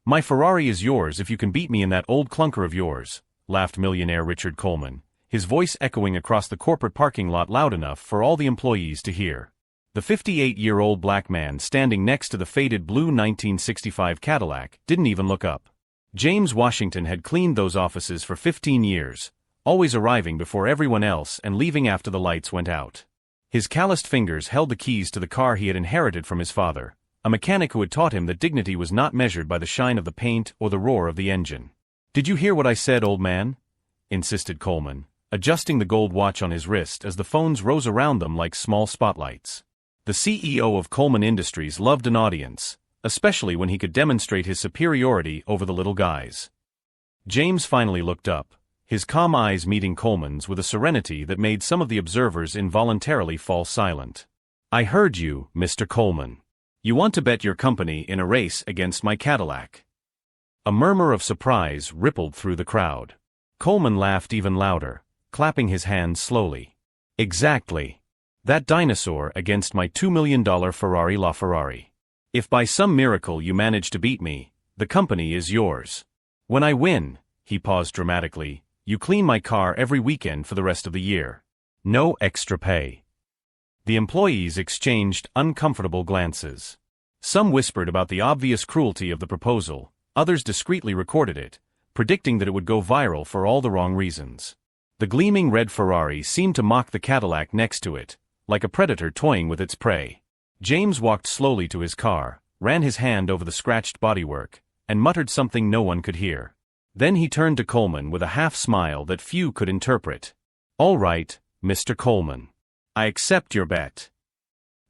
My Ferrari is yours if you can beat me in that old clunker of yours, laughed millionaire Richard Coleman, his voice echoing across the corporate parking lot loud enough for all the employees to hear. The 58-year-old black man standing next to the faded blue 1965 Cadillac didn't even look up. James Washington had cleaned those offices for 15 years, always arriving before everyone else and leaving after the lights went out. His calloused fingers held the keys to the car he had inherited from his father, a mechanic who had taught him that dignity was not measured by the shine of the paint or the roar of the engine. "Did you hear what I said, old man?" insisted Coleman, adjusting the gold watch on his wrist as the phones rose around them like small spotlights. The CEO of Coleman Industries loved an audience, especially when he could demonstrate his superiority over the little guys. James finally looked up, his calm eyes meeting Coleman's with a serenity that made some of the observers involuntarily fall silent. "I heard you, Mr. Coleman. You want to bet your company in a race against my Cadillac." A murmur of surprise rippled through the crowd. Coleman laughed even louder, clapping his hands slowly. "Exactly. That dinosaur against my $2 million Ferrari LaFerrari. If by some miracle you manage to beat me, the company is yours. When I win," he paused dramatically, "you clean my car every weekend for the rest of the year. No extra pay." The employees exchanged uncomfortable glances. Some whispered about the obvious cruelty of the proposal, others discreetly recorded it, predicting that it would go viral for all the wrong reasons. The gleaming red Ferrari seemed to mock the Cadillac next to it, like a predator toying with its prey. James walked slowly to his car, ran his hand over the scratched bodywork, and muttered something no one could hear. Then he turned to Coleman with a half-smile that few could interpret. "All right, Mr. Coleman. I accept your bet."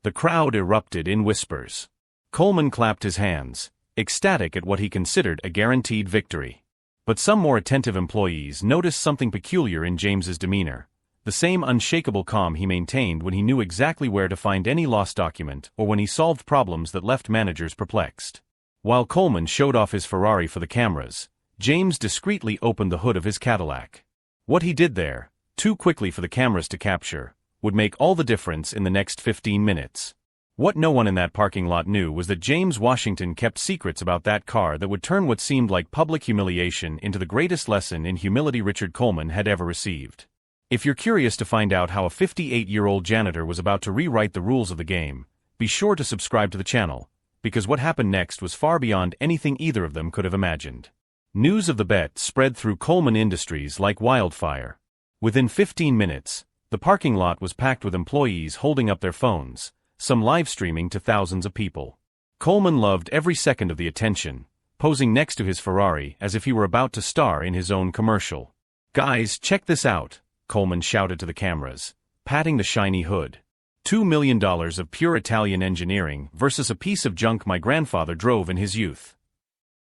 The crowd erupted in whispers. Coleman clapped his hands, ecstatic at what he considered a guaranteed victory. But some more attentive employees noticed something peculiar in James's demeanor, the same unshakable calm he maintained when he knew exactly where to find any lost document or when he solved problems that left managers perplexed. While Coleman showed off his Ferrari for the cameras, James discreetly opened the hood of his Cadillac. What he did there, too quickly for the cameras to capture, would make all the difference in the next 15 minutes. What no one in that parking lot knew was that James Washington kept secrets about that car that would turn what seemed like public humiliation into the greatest lesson in humility Richard Coleman had ever received. If you're curious to find out how a 58-year-old janitor was about to rewrite the rules of the game, be sure to subscribe to the channel, because what happened next was far beyond anything either of them could have imagined. News of the bet spread through Coleman Industries like wildfire. Within 15 minutes, the parking lot was packed with employees holding up their phones, some live streaming to thousands of people. Coleman loved every second of the attention, posing next to his Ferrari as if he were about to star in his own commercial. "Guys, check this out," Coleman shouted to the cameras, patting the shiny hood. $2 million of pure Italian engineering versus a piece of junk my grandfather drove in his youth.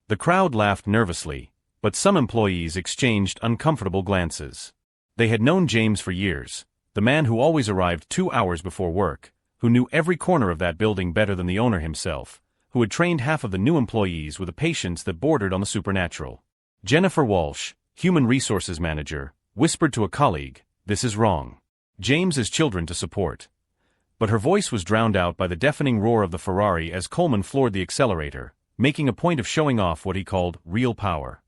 The crowd laughed nervously, but some employees exchanged uncomfortable glances. They had known James for years, the man who always arrived 2 hours before work, who knew every corner of that building better than the owner himself, who had trained half of the new employees with a patience that bordered on the supernatural. Jennifer Walsh, human resources manager, whispered to a colleague, "This is wrong. James has children to support." But her voice was drowned out by the deafening roar of the Ferrari as Coleman floored the accelerator, making a point of showing off what he called real power.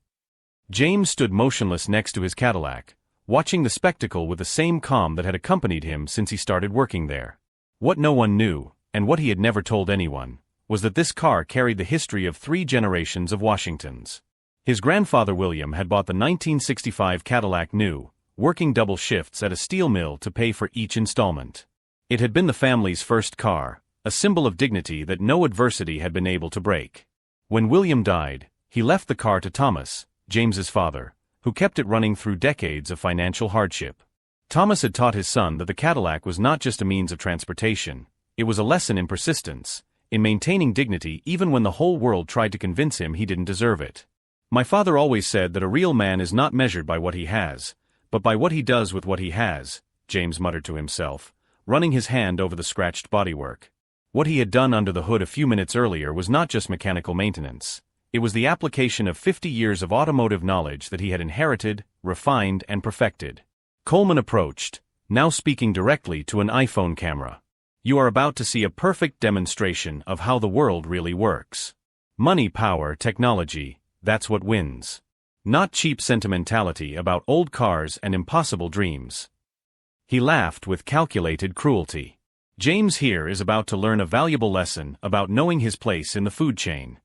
James stood motionless next to his Cadillac, watching the spectacle with the same calm that had accompanied him since he started working there. What no one knew, and what he had never told anyone, was that this car carried the history of 3 generations of Washingtons. His grandfather William had bought the 1965 Cadillac new, working double shifts at a steel mill to pay for each installment. It had been the family's first car, a symbol of dignity that no adversity had been able to break. When William died, he left the car to Thomas, James's father, who kept it running through decades of financial hardship. Thomas had taught his son that the Cadillac was not just a means of transportation, it was a lesson in persistence, in maintaining dignity even when the whole world tried to convince him he didn't deserve it. "My father always said that a real man is not measured by what he has, but by what he does with what he has," James muttered to himself, running his hand over the scratched bodywork. What he had done under the hood a few minutes earlier was not just mechanical maintenance. It was the application of 50 years of automotive knowledge that he had inherited, refined, and perfected. Coleman approached, now speaking directly to an iPhone camera. "You are about to see a perfect demonstration of how the world really works. Money, power, technology, that's what wins. Not cheap sentimentality about old cars and impossible dreams. He laughed with calculated cruelty. James here is about to learn a valuable lesson about knowing his place in the food chain.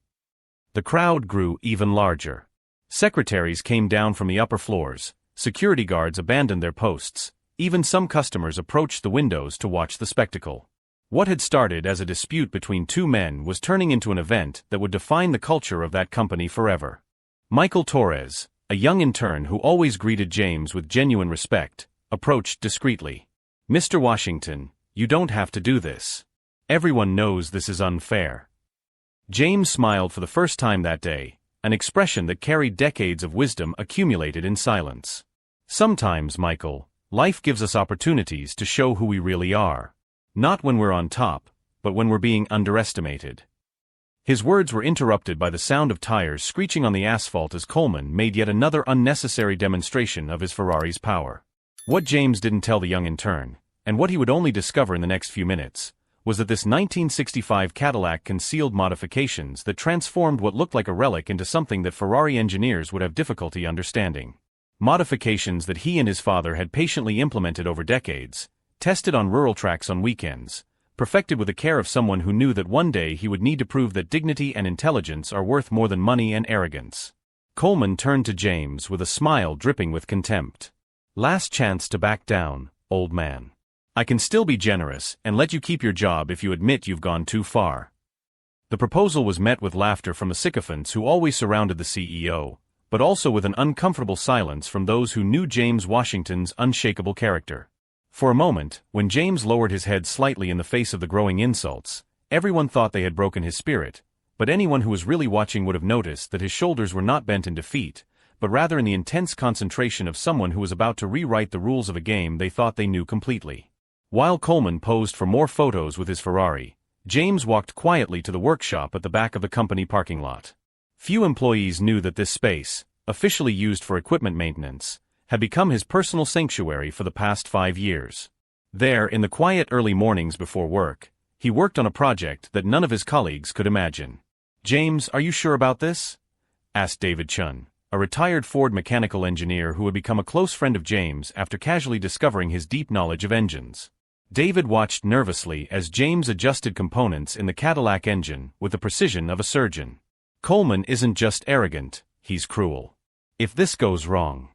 The crowd grew even larger. Secretaries came down from the upper floors, security guards abandoned their posts, even some customers approached the windows to watch the spectacle. What had started as a dispute between two men was turning into an event that would define the culture of that company forever. Michael Torres, a young intern who always greeted James with genuine respect, approached discreetly. "Mr. Washington, you don't have to do this. Everyone knows this is unfair." James smiled for the first time that day, an expression that carried decades of wisdom accumulated in silence. "Sometimes, Michael, life gives us opportunities to show who we really are. Not when we're on top, but when we're being underestimated." His words were interrupted by the sound of tires screeching on the asphalt as Coleman made yet another unnecessary demonstration of his Ferrari's power. What James didn't tell the young intern, and what he would only discover in the next few minutes, was that this 1965 Cadillac concealed modifications that transformed what looked like a relic into something that Ferrari engineers would have difficulty understanding. Modifications that he and his father had patiently implemented over decades, tested on rural tracks on weekends, perfected with the care of someone who knew that one day he would need to prove that dignity and intelligence are worth more than money and arrogance. Coleman turned to James with a smile dripping with contempt. "Last chance to back down, old man. I can still be generous and let you keep your job if you admit you've gone too far." The proposal was met with laughter from the sycophants who always surrounded the CEO, but also with an uncomfortable silence from those who knew James Washington's unshakable character. For a moment, when James lowered his head slightly in the face of the growing insults, everyone thought they had broken his spirit, but anyone who was really watching would have noticed that his shoulders were not bent in defeat, but rather in the intense concentration of someone who was about to rewrite the rules of a game they thought they knew completely. While Coleman posed for more photos with his Ferrari, James walked quietly to the workshop at the back of the company parking lot. Few employees knew that this space, officially used for equipment maintenance, had become his personal sanctuary for the past 5 years. There, in the quiet early mornings before work, he worked on a project that none of his colleagues could imagine. "James, are you sure about this?" asked David Chun, a retired Ford mechanical engineer who had become a close friend of James after casually discovering his deep knowledge of engines. David watched nervously as James adjusted components in the Cadillac engine with the precision of a surgeon. "Coleman isn't just arrogant, he's cruel. If this goes wrong..."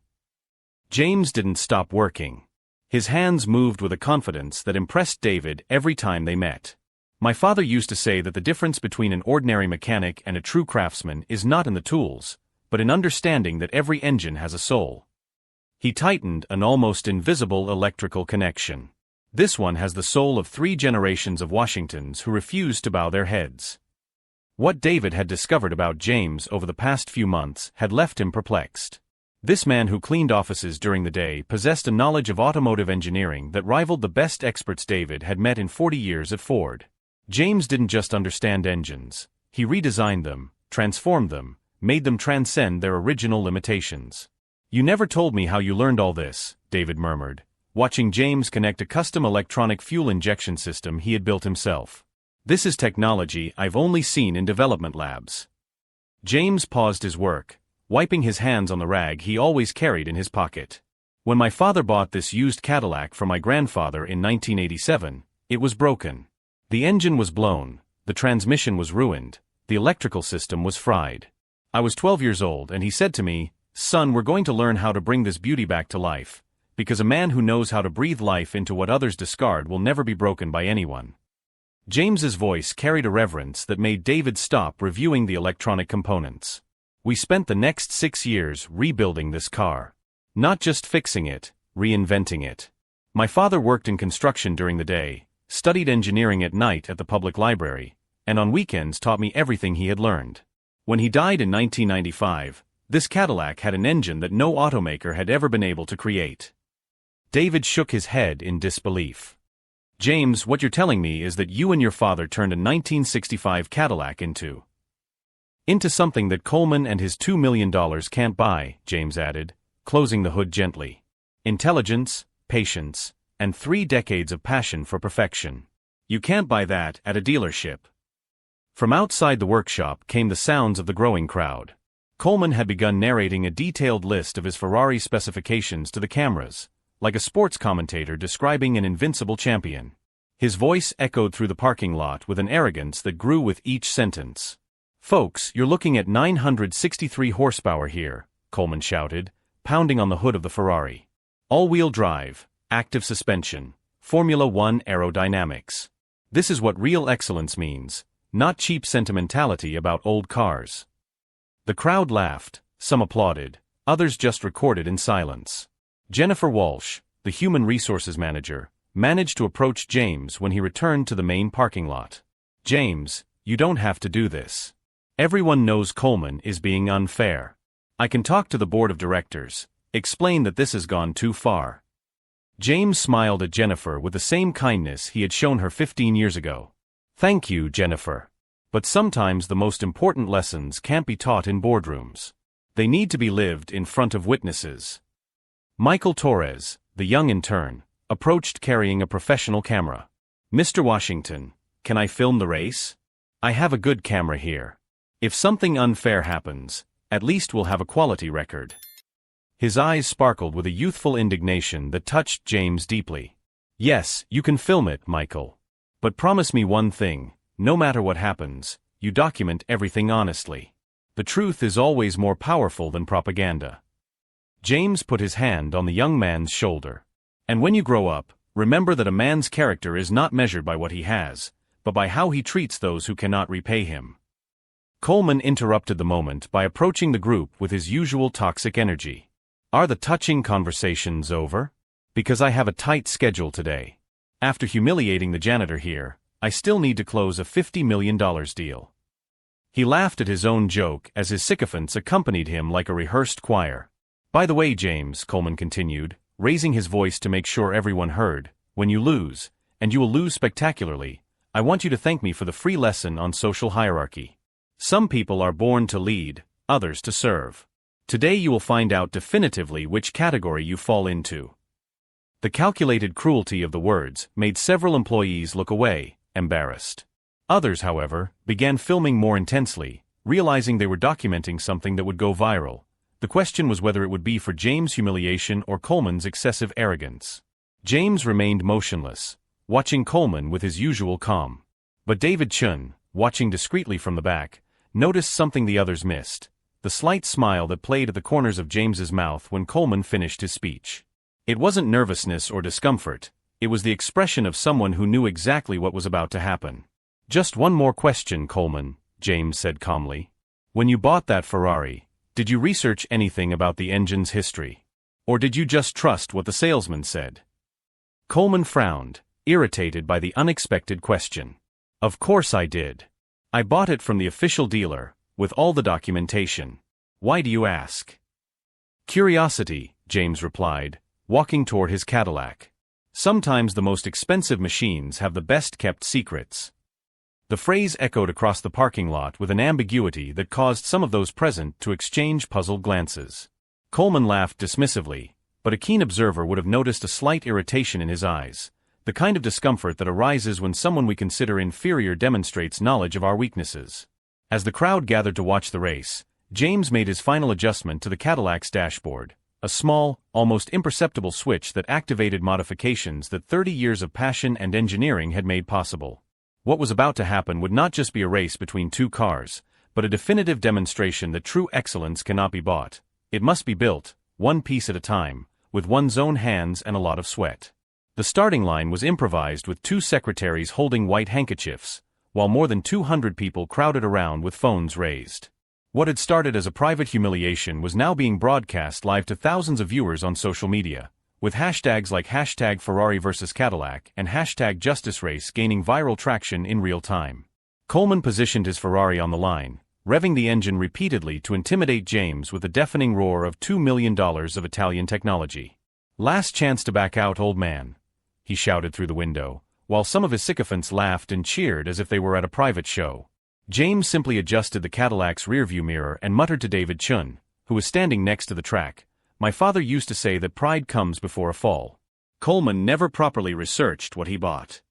James didn't stop working. His hands moved with a confidence that impressed David every time they met. "My father used to say that the difference between an ordinary mechanic and a true craftsman is not in the tools, but in understanding that every engine has a soul." He tightened an almost invisible electrical connection. "This one has the soul of 3 generations of Washingtons who refused to bow their heads." What David had discovered about James over the past few months had left him perplexed. This man who cleaned offices during the day possessed a knowledge of automotive engineering that rivaled the best experts David had met in 40 years at Ford. James didn't just understand engines. He redesigned them, transformed them, made them transcend their original limitations. "You never told me how you learned all this," David murmured, watching James connect a custom electronic fuel injection system he had built himself. "This is technology I've only seen in development labs." James paused his work, wiping his hands on the rag he always carried in his pocket. "When my father bought this used Cadillac from my grandfather in 1987, it was broken. The engine was blown, the transmission was ruined, the electrical system was fried. I was 12 years old and he said to me, 'Son, we're going to learn how to bring this beauty back to life, because a man who knows how to breathe life into what others discard will never be broken by anyone.'" James's voice carried a reverence that made David stop reviewing the electronic components. "We spent the next 6 years rebuilding this car. Not just fixing it, reinventing it. My father worked in construction during the day, studied engineering at night at the public library, and on weekends taught me everything he had learned. When he died in 1995, this Cadillac had an engine that no automaker had ever been able to create." David shook his head in disbelief. "James, what you're telling me is that you and your father turned a 1965 Cadillac into something that Coleman and his $2 million can't buy," James added, closing the hood gently. "Intelligence, patience, and 3 decades of passion for perfection. You can't buy that at a dealership." From outside the workshop came the sounds of the growing crowd. Coleman had begun narrating a detailed list of his Ferrari specifications to the cameras, like a sports commentator describing an invincible champion. His voice echoed through the parking lot with an arrogance that grew with each sentence. "Folks, you're looking at 963 horsepower here," Coleman shouted, pounding on the hood of the Ferrari. "All-wheel drive, active suspension, Formula One aerodynamics. This is what real excellence means, not cheap sentimentality about old cars." The crowd laughed, some applauded, others just recorded in silence. Jennifer Walsh, the human resources manager, managed to approach James when he returned to the main parking lot. "James, you don't have to do this. Everyone knows Coleman is being unfair. I can talk to the board of directors, explain that this has gone too far." James smiled at Jennifer with the same kindness he had shown her 15 years ago. "Thank you, Jennifer. But sometimes the most important lessons can't be taught in boardrooms. They need to be lived in front of witnesses." Michael Torres, the young intern, approached carrying a professional camera. "Mr. Washington, can I film the race? I have a good camera here. If something unfair happens, at least we'll have a quality record." His eyes sparkled with a youthful indignation that touched James deeply. "Yes, you can film it, Michael. But promise me one thing, no matter what happens, you document everything honestly. The truth is always more powerful than propaganda." James put his hand on the young man's shoulder. "And when you grow up, remember that a man's character is not measured by what he has, but by how he treats those who cannot repay him." Coleman interrupted the moment by approaching the group with his usual toxic energy. "Are the touching conversations over? Because I have a tight schedule today. After humiliating the janitor here, I still need to close a $50 million deal." He laughed at his own joke as his sycophants accompanied him like a rehearsed choir. "By the way, James," Coleman continued, raising his voice to make sure everyone heard, "when you lose, and you will lose spectacularly, I want you to thank me for the free lesson on social hierarchy. Some people are born to lead, others to serve. Today you will find out definitively which category you fall into." The calculated cruelty of the words made several employees look away, embarrassed. Others, however, began filming more intensely, realizing they were documenting something that would go viral. The question was whether it would be for James' humiliation or Coleman's excessive arrogance. James remained motionless, watching Coleman with his usual calm. But David Chun, watching discreetly from the back, noticed something the others missed: the slight smile that played at the corners of James's mouth when Coleman finished his speech. It wasn't nervousness or discomfort, it was the expression of someone who knew exactly what was about to happen. "Just one more question, Coleman," James said calmly. "When you bought that Ferrari, did you research anything about the engine's history? Or did you just trust what the salesman said?" Coleman frowned, irritated by the unexpected question. "Of course I did. I bought it from the official dealer, with all the documentation. Why do you ask?" "Curiosity," James replied, walking toward his Cadillac. "Sometimes the most expensive machines have the best-kept secrets." The phrase echoed across the parking lot with an ambiguity that caused some of those present to exchange puzzled glances. Coleman laughed dismissively, but a keen observer would have noticed a slight irritation in his eyes, the kind of discomfort that arises when someone we consider inferior demonstrates knowledge of our weaknesses. As the crowd gathered to watch the race, James made his final adjustment to the Cadillac's dashboard, a small, almost imperceptible switch that activated modifications that 30 years of passion and engineering had made possible. What was about to happen would not just be a race between two cars, but a definitive demonstration that true excellence cannot be bought. It must be built, one piece at a time, with one's own hands and a lot of sweat. The starting line was improvised with two secretaries holding white handkerchiefs, while more than 200 people crowded around with phones raised. What had started as a private humiliation was now being broadcast live to thousands of viewers on social media, with hashtags like hashtag Ferrari vs. Cadillac and hashtag Justice Race gaining viral traction in real time. Coleman positioned his Ferrari on the line, revving the engine repeatedly to intimidate James with a deafening roar of $2 million of Italian technology. "Last chance to back out, old man," he shouted through the window, while some of his sycophants laughed and cheered as if they were at a private show. James simply adjusted the Cadillac's rearview mirror and muttered to David Chun, who was standing next to the track, "My father used to say that pride comes before a fall." Coleman never properly researched what he bought.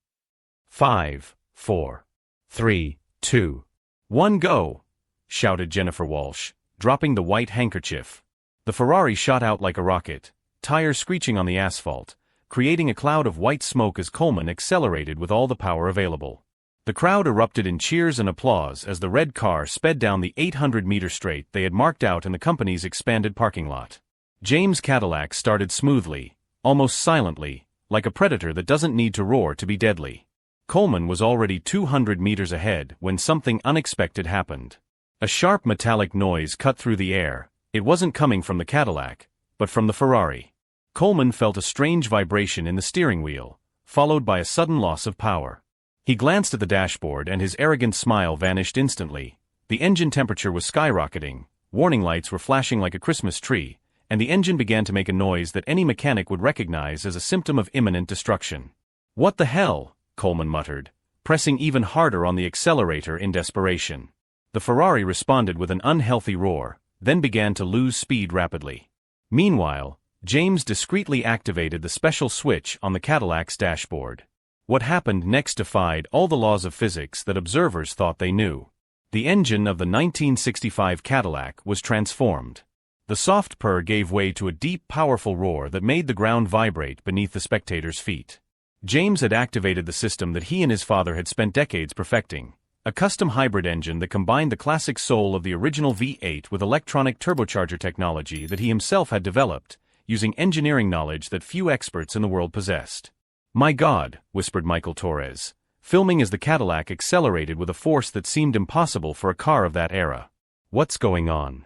5, 4, 3, 2, "One go!" shouted Jennifer Walsh, dropping the white handkerchief. The Ferrari shot out like a rocket, tires screeching on the asphalt, creating a cloud of white smoke as Coleman accelerated with all the power available. The crowd erupted in cheers and applause as the red car sped down the 800-meter straight they had marked out in the company's expanded parking lot. James' Cadillac started smoothly, almost silently, like a predator that doesn't need to roar to be deadly. Coleman was already 200 meters ahead when something unexpected happened. A sharp metallic noise cut through the air. It wasn't coming from the Cadillac, but from the Ferrari. Coleman felt a strange vibration in the steering wheel, followed by a sudden loss of power. He glanced at the dashboard and his arrogant smile vanished instantly. The engine temperature was skyrocketing, warning lights were flashing like a Christmas tree, and the engine began to make a noise that any mechanic would recognize as a symptom of imminent destruction. "What the hell?" Coleman muttered, pressing even harder on the accelerator in desperation. The Ferrari responded with an unhealthy roar, then began to lose speed rapidly. Meanwhile, James discreetly activated the special switch on the Cadillac's dashboard. What happened next defied all the laws of physics that observers thought they knew. The engine of the 1965 Cadillac was transformed. The soft purr gave way to a deep, powerful roar that made the ground vibrate beneath the spectators' feet. James had activated the system that he and his father had spent decades perfecting, a custom hybrid engine that combined the classic soul of the original V8 with electronic turbocharger technology that he himself had developed, using engineering knowledge that few experts in the world possessed. "My God," whispered Michael Torres, filming as the Cadillac accelerated with a force that seemed impossible for a car of that era. "What's going on?"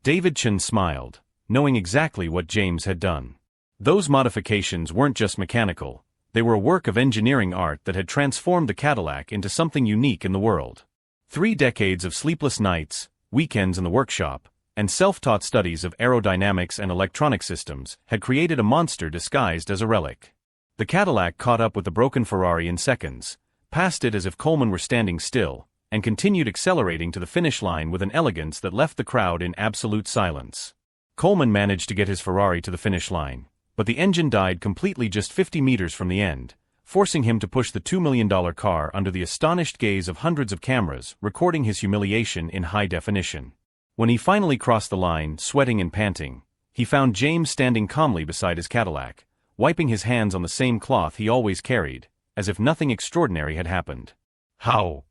David Chen smiled, knowing exactly what James had done. Those modifications weren't just mechanical, they were a work of engineering art that had transformed the Cadillac into something unique in the world. 3 decades of sleepless nights, weekends in the workshop, and self-taught studies of aerodynamics and electronic systems had created a monster disguised as a relic. The Cadillac caught up with the broken Ferrari in seconds, passed it as if Coleman were standing still, and continued accelerating to the finish line with an elegance that left the crowd in absolute silence. Coleman managed to get his Ferrari to the finish line, but the engine died completely just 50 meters from the end, forcing him to push the $2 million car under the astonished gaze of hundreds of cameras recording his humiliation in high definition. When he finally crossed the line, sweating and panting, he found James standing calmly beside his Cadillac, wiping his hands on the same cloth he always carried, as if nothing extraordinary had happened. "How?"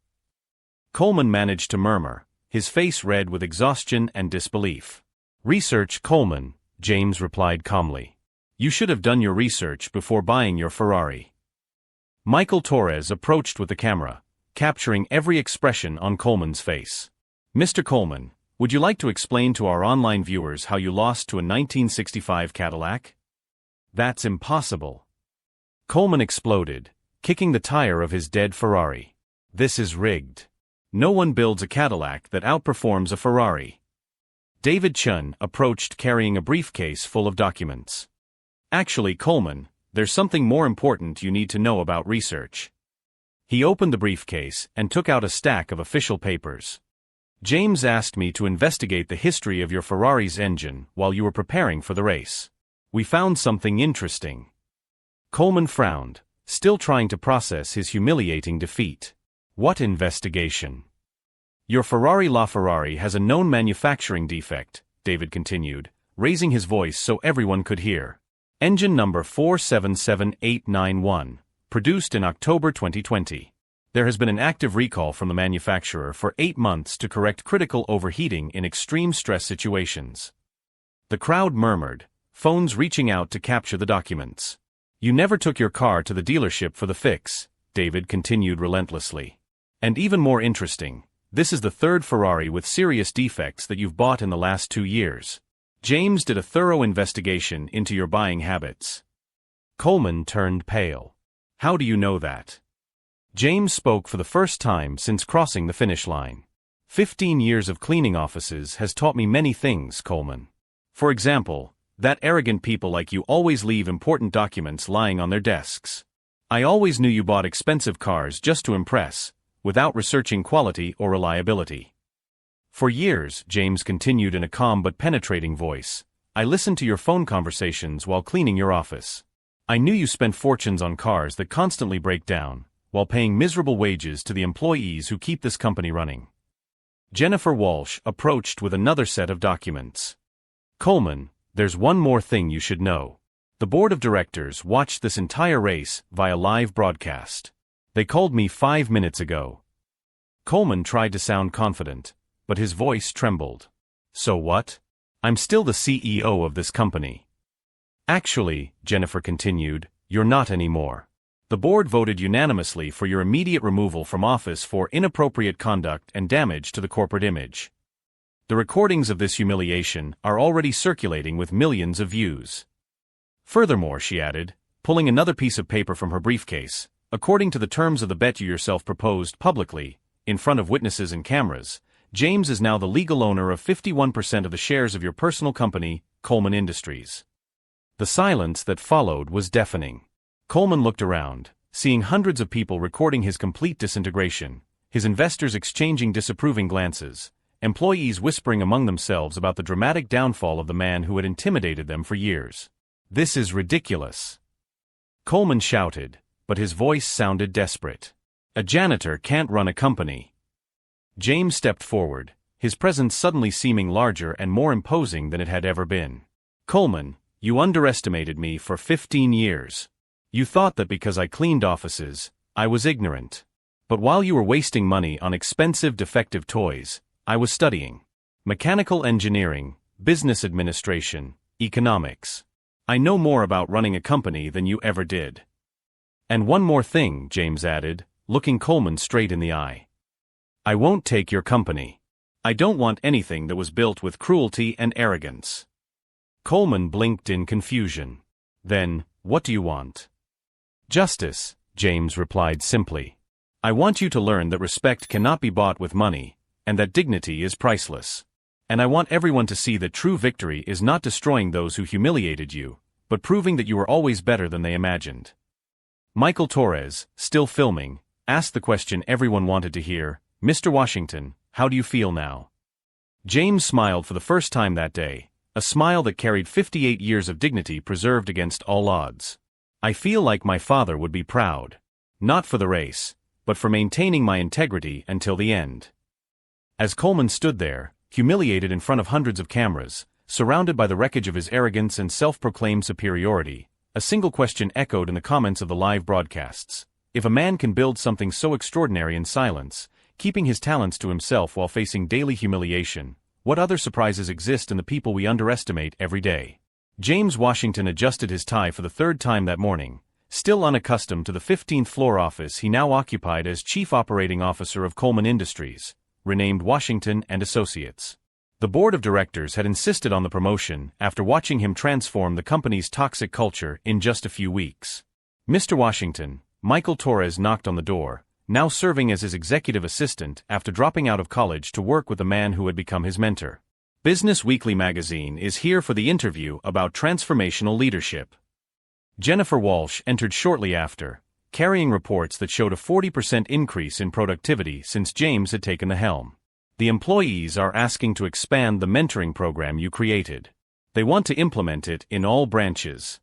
Coleman managed to murmur, his face red with exhaustion and disbelief. "Research, Coleman," James replied calmly. "You should have done your research before buying your Ferrari." Michael Torres approached with the camera, capturing every expression on Coleman's face. "Mr. Coleman, would you like to explain to our online viewers how you lost to a 1965 Cadillac?" "That's impossible." Coleman exploded, kicking the tire of his dead Ferrari. "This is rigged. No one builds a Cadillac that outperforms a Ferrari." David Chen approached carrying a briefcase full of documents. "Actually, Coleman, there's something more important you need to know about research." He opened the briefcase and took out a stack of official papers. "James asked me to investigate the history of your Ferrari's engine while you were preparing for the race. We found something interesting." Coleman frowned, still trying to process his humiliating defeat. "What investigation?" "Your Ferrari LaFerrari has a known manufacturing defect," David continued, raising his voice so everyone could hear. "Engine number 477891, produced in October 2020. There has been an active recall from the manufacturer for 8 months to correct critical overheating in extreme stress situations." The crowd murmured, phones reaching out to capture the documents. "You never took your car to the dealership for the fix," David continued relentlessly. "And even more interesting, this is the 3rd Ferrari with serious defects that you've bought in the last 2 years. James did a thorough investigation into your buying habits." Coleman turned pale. "How do you know that?" James spoke for the first time since crossing the finish line. 15 years of cleaning offices has taught me many things, Coleman. For example, that arrogant people like you always leave important documents lying on their desks. I always knew you bought expensive cars just to impress, without researching quality or reliability. For years, James continued in a calm but penetrating voice, I listened to your phone conversations while cleaning your office. I knew you spent fortunes on cars that constantly break down, while paying miserable wages to the employees who keep this company running. Jennifer Walsh approached with another set of documents. Coleman, there's one more thing you should know. The board of directors watched this entire race via live broadcast. They called me 5 minutes ago. Coleman tried to sound confident, but his voice trembled. So what? I'm still the CEO of this company. Actually, Jennifer continued, you're not anymore. The board voted unanimously for your immediate removal from office for inappropriate conduct and damage to the corporate image. The recordings of this humiliation are already circulating with millions of views. Furthermore, she added, pulling another piece of paper from her briefcase, according to the terms of the bet you yourself proposed publicly, in front of witnesses and cameras, James is now the legal owner of 51% of the shares of your personal company, Coleman Industries. The silence that followed was deafening. Coleman looked around, seeing hundreds of people recording his complete disintegration, his investors exchanging disapproving glances, employees whispering among themselves about the dramatic downfall of the man who had intimidated them for years. This is ridiculous. Coleman shouted, but his voice sounded desperate. A janitor can't run a company. James stepped forward, his presence suddenly seeming larger and more imposing than it had ever been. Coleman, you underestimated me for 15 years. You thought that because I cleaned offices, I was ignorant. But while you were wasting money on expensive defective toys, I was studying mechanical engineering, business administration, economics. I know more about running a company than you ever did. And one more thing, James added, looking Coleman straight in the eye. I won't take your company. I don't want anything that was built with cruelty and arrogance. Coleman blinked in confusion. Then, what do you want? Justice, James replied simply. I want you to learn that respect cannot be bought with money, and that dignity is priceless. And I want everyone to see that true victory is not destroying those who humiliated you, but proving that you were always better than they imagined. Michael Torres, still filming, asked the question everyone wanted to hear, Mr. Washington, how do you feel now? James smiled for the first time that day, a smile that carried 58 years of dignity preserved against all odds. I feel like my father would be proud. Not for the race, but for maintaining my integrity until the end. As Coleman stood there, humiliated in front of hundreds of cameras, surrounded by the wreckage of his arrogance and self-proclaimed superiority, a single question echoed in the comments of the live broadcasts. If a man can build something so extraordinary in silence, keeping his talents to himself while facing daily humiliation, what other surprises exist in the people we underestimate every day? James Washington adjusted his tie for the third time that morning, still unaccustomed to the 15th floor office he now occupied as Chief Operating Officer of Coleman Industries, renamed Washington and Associates. The board of directors had insisted on the promotion after watching him transform the company's toxic culture in just a few weeks. Mr. Washington, Michael Torres knocked on the door, now serving as his executive assistant after dropping out of college to work with the man who had become his mentor. Business Weekly magazine is here for the interview about transformational leadership. Jennifer Walsh entered shortly after, carrying reports that showed a 40% increase in productivity since James had taken the helm. The employees are asking to expand the mentoring program you created. They want to implement it in all branches.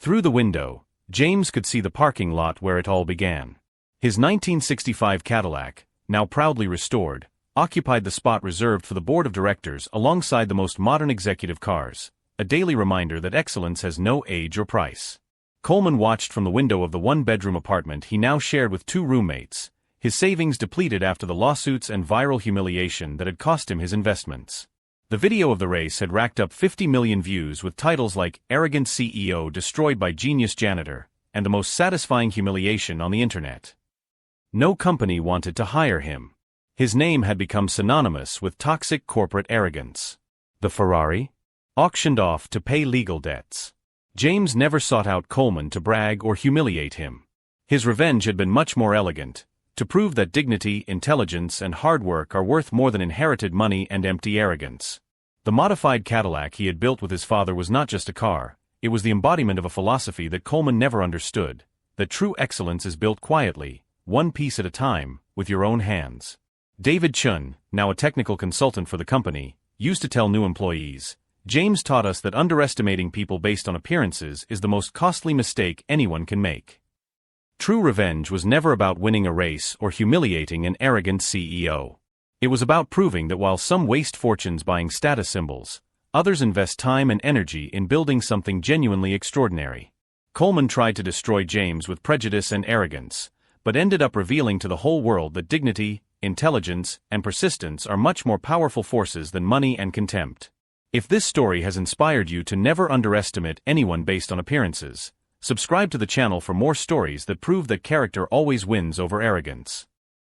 Through the window, James could see the parking lot where it all began. His 1965 Cadillac, now proudly restored, occupied the spot reserved for the board of directors alongside the most modern executive cars, a daily reminder that excellence has no age or price. Coleman watched from the window of the one-bedroom apartment he now shared with two roommates, his savings depleted after the lawsuits and viral humiliation that had cost him his investments. The video of the race had racked up 50 million views with titles like Arrogant CEO Destroyed by Genius Janitor, and The Most Satisfying Humiliation on the Internet. No company wanted to hire him. His name had become synonymous with toxic corporate arrogance. The Ferrari? Auctioned off to pay legal debts. James never sought out Coleman to brag or humiliate him. His revenge had been much more elegant, to prove that dignity, intelligence, and hard work are worth more than inherited money and empty arrogance. The modified Cadillac he had built with his father was not just a car, it was the embodiment of a philosophy that Coleman never understood, that true excellence is built quietly, one piece at a time, with your own hands. David Chun, now a technical consultant for the company, used to tell new employees, James taught us that underestimating people based on appearances is the most costly mistake anyone can make. True revenge was never about winning a race or humiliating an arrogant CEO. It was about proving that while some waste fortunes buying status symbols, others invest time and energy in building something genuinely extraordinary. Coleman tried to destroy James with prejudice and arrogance, but ended up revealing to the whole world that dignity, intelligence, and persistence are much more powerful forces than money and contempt. If this story has inspired you to never underestimate anyone based on appearances, subscribe to the channel for more stories that prove that character always wins over arrogance.